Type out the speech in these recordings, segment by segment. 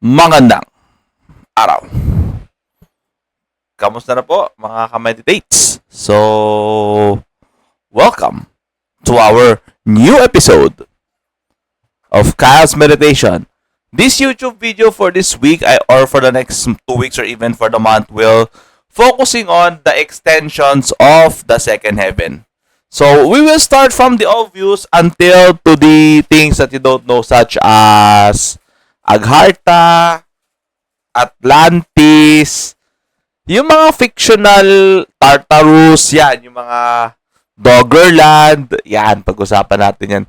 Magandang araw. Kamusta na po mga ka-meditates? So, welcome to our new episode of Kyle's Meditation. This YouTube video for this week or for the next 2 weeks or even for the month will focusing on the extensions of the second heaven. So, we will start from the obvious until to the things that you don't know such as Agharta, Atlantis, yung mga fictional Tartarus, yan, yung mga Doggerland, yan, pag-usapan natin yan.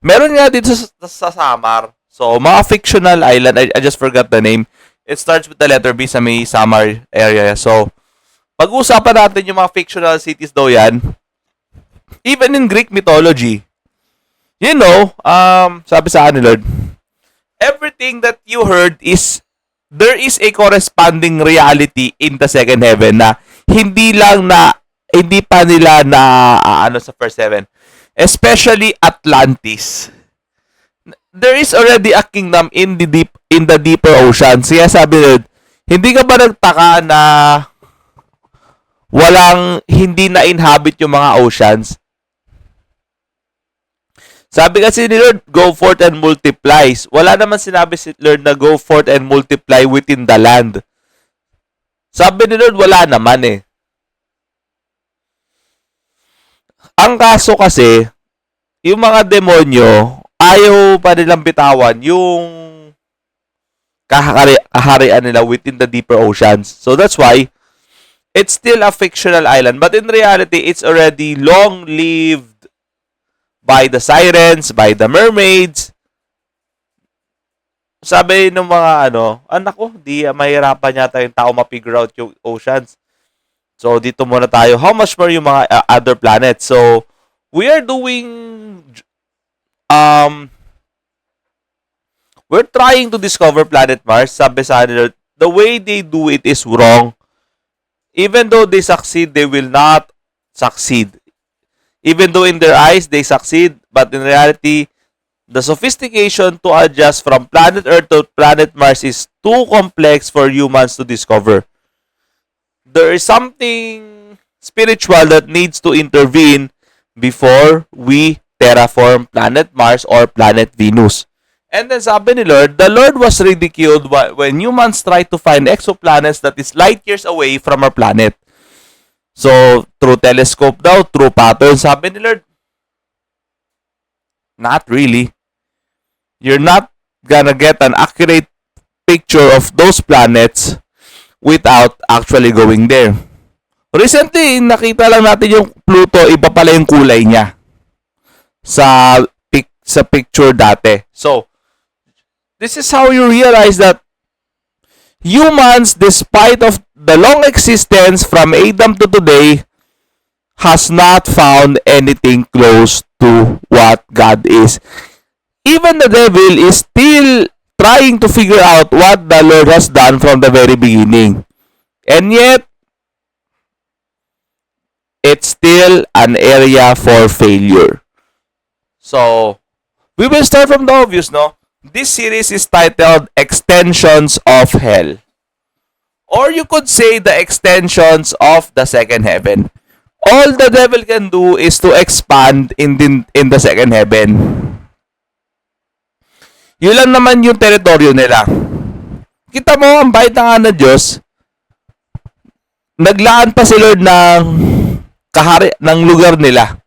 Meron nga dito sa Samar. So, mga fictional island, I just forgot the name. It starts with the letter B sa may Samar area. So, pag-usapan natin yung mga fictional cities daw yan. Even in Greek mythology, you know, sabi sa akin ni Lord, everything that you heard is there is a corresponding reality in the second heaven na hindi pa nila na sa first heaven, especially Atlantis. There is already a kingdom in the deeper oceans. Kaya sabi nila, hindi ka ba nagtaka na hindi na inhabit yung mga oceans? Sabi kasi ni Lord, go forth and multiply. Wala naman sinabi si Lord na go forth and multiply within the land. Sabi ni Lord, wala naman eh. Ang kaso kasi, yung mga demonyo, ayaw pa nilang bitawan yung kaharian nila within the deeper oceans. So that's why, it's still a fictional island. But in reality, it's already long-lived by the sirens, by the mermaids. Sabi ng mga anak ko, mahirapan yata yung tao ma-figure out yung oceans. So, dito muna tayo. How much more yung mga other planets? So, we are doing, we're trying to discover planet Mars. Sabi sa nila, the way they do it is wrong. Even though they succeed, they will not succeed. Even though in their eyes, they succeed, but in reality, the sophistication to adjust from planet Earth to planet Mars is too complex for humans to discover. There is something spiritual that needs to intervene before we terraform planet Mars or planet Venus. And then sabi ni Lord, the Lord was ridiculed when humans try to find exoplanets that is light years away from our planet. So, through telescope daw, through pattern, sabi ni Lord, not really. You're not gonna get an accurate picture of those planets without actually going there. Recently, nakita lang natin yung Pluto, iba pala yung kulay niya sa picture dati. So, this is how you realize that humans, despite of the long existence from Adam to today, has not found anything close to what God is. Even the devil is still trying to figure out what the Lord has done from the very beginning. And yet, it's still an area for failure. So, we will start from the obvious, no? This series is titled Extensions of Hell. Or you could say the extensions of the second heaven. All the devil can do is to expand in the second heaven. Yun lang naman yung teritoryo nila. Kita mo, ang bait na nga na Diyos, naglaan pa si Lord ng lugar nila.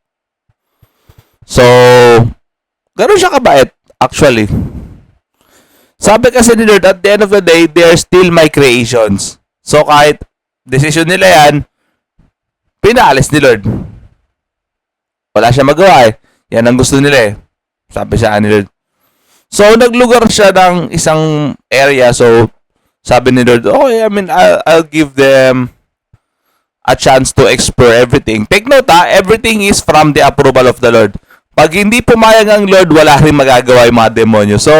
So, gano'n siya kabait, actually. Sabi kasi ni Lord, at the end of the day, they are still my creations. So, kahit decision nila yan, pinaalis ni Lord. Wala siya magawa eh. Yan ang gusto nila eh. Sabi siya ni Lord. So, naglugar siya ng isang area. So, sabi ni Lord, okay, I'll give them a chance to explore everything. Take note everything is from the approval of the Lord. Pag hindi pumayag ang Lord, wala rin magagawa yung mga demonyo. So,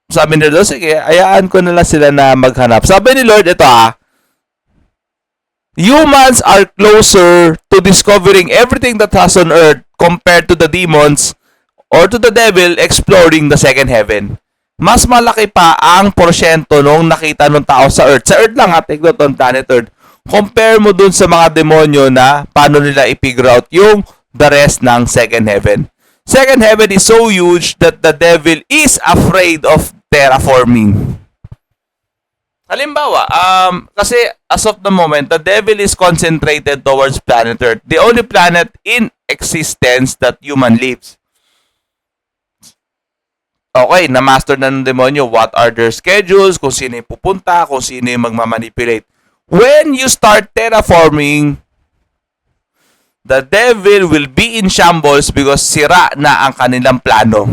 sabi ni Lord, sige, ayaan ko na lang sila na maghanap. Sabi ni Lord, ito humans are closer to discovering everything that has on earth compared to the demons or to the devil exploring the second heaven. Mas malaki pa ang porsyento nung nakita ng tao sa Earth. Sa Earth lang, take note on planet Earth. Compare mo dun sa mga demonyo na paano nila i-figure out yung the rest ng second heaven. Second heaven is so huge that the devil is afraid of terraforming. Halimbawa, kasi as of the moment, the devil is concentrated towards planet Earth. The only planet in existence that human lives. Okay, na-master na ng demonyo what are their schedules, kung sino yung pupunta, kung sino yung magmamanipulate. When you start terraforming, the devil will be in shambles because sira na ang kanilang plano.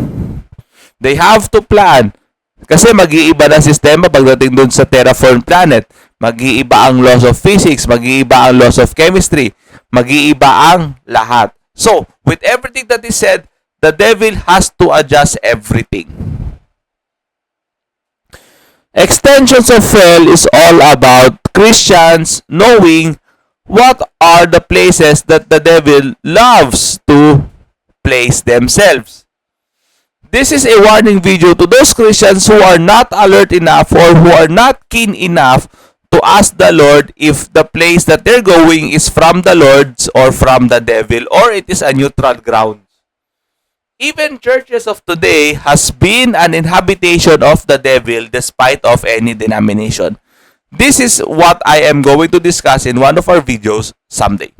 They have to plan. Kasi mag-iiba ng sistema pagdating dun sa terraform planet. Mag-iiba ang laws of physics, mag-iiba ang laws of chemistry, mag-iiba ang lahat. So, with everything that is said, the devil has to adjust everything. Extensions of hell is all about Christians knowing what are the places that the devil loves to place themselves. This is a warning video to those Christians who are not alert enough or who are not keen enough to ask the Lord if the place that they're going is from the Lord's or from the devil or it is a neutral ground. Even churches of today has been an inhabitation of the devil despite of any denomination. This is what I am going to discuss in one of our videos someday.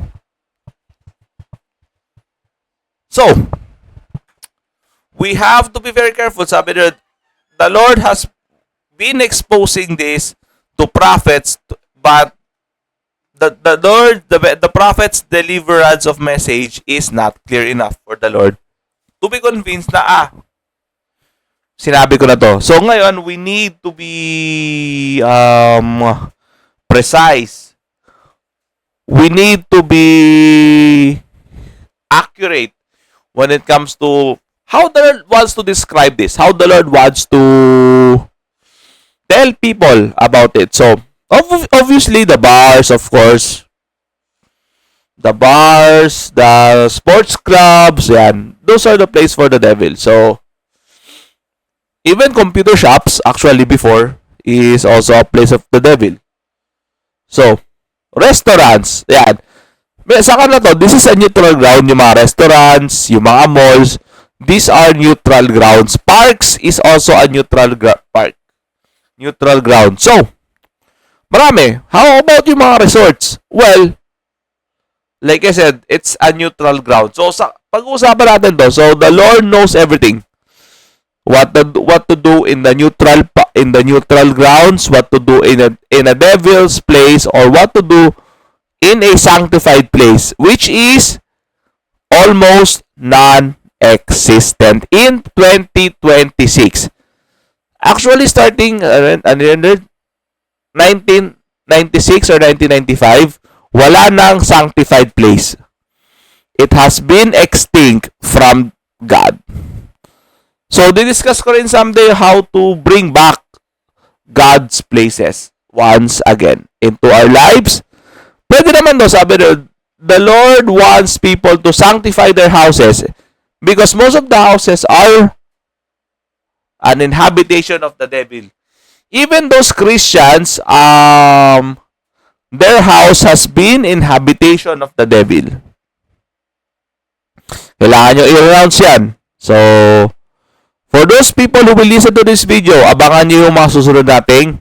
So, we have to be very careful. Sabi nila, the Lord has been exposing this to prophets, but the prophet's deliverance of message is not clear enough for the Lord to be convinced na, sinabi ko na to. So, ngayon, we need to be precise. We need to be accurate when it comes to how the Lord wants to describe this, how the Lord wants to tell people about it. So, obviously, the bars, of course, the bars, the sports clubs, yan. Those are the place for the devil. So, even computer shops, actually before, is also a place of the devil. So, restaurants, yan. Saka na to, this is a neutral ground, yung mga restaurants, yung mga malls, these are neutral grounds. Parks is also a neutral neutral ground. So, marami. How about yung mga resorts? Well, like I said, it's a neutral ground. So, pag-uusapan natin to. So, the Lord knows everything. What to do in the neutral grounds, what to do in a devil's place, or what to do in a sanctified place, which is almost non-existent in 2026. Actually, starting 1996 or 1995, wala nang sanctified place. It has been extinct from God. So, didiscuss ko rin someday how to bring back God's places once again into our lives. Pwede naman daw, sabi doon, the Lord wants people to sanctify their houses because most of the houses are an inhabitation of the devil. Even those Christians, their house has been inhabitation of the devil. Kailangan nyo i-announce yan. So, for those people who will listen to this video, abangan nyo yung mga susunod nating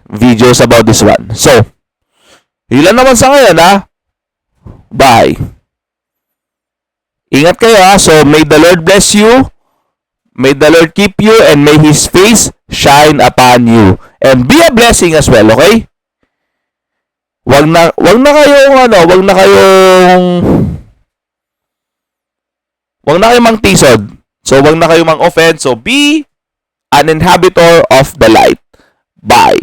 videos about this one. So, ilan naman sa ngayon, ha? Bye. Ingat kayo, ha? So, may the Lord bless you, may the Lord keep you, and may His face shine upon you. And be a blessing as well, okay? Wag na kayong mangtisod. So, wag na kayong mang-offend. So, be an inhabitor of the light. Bye.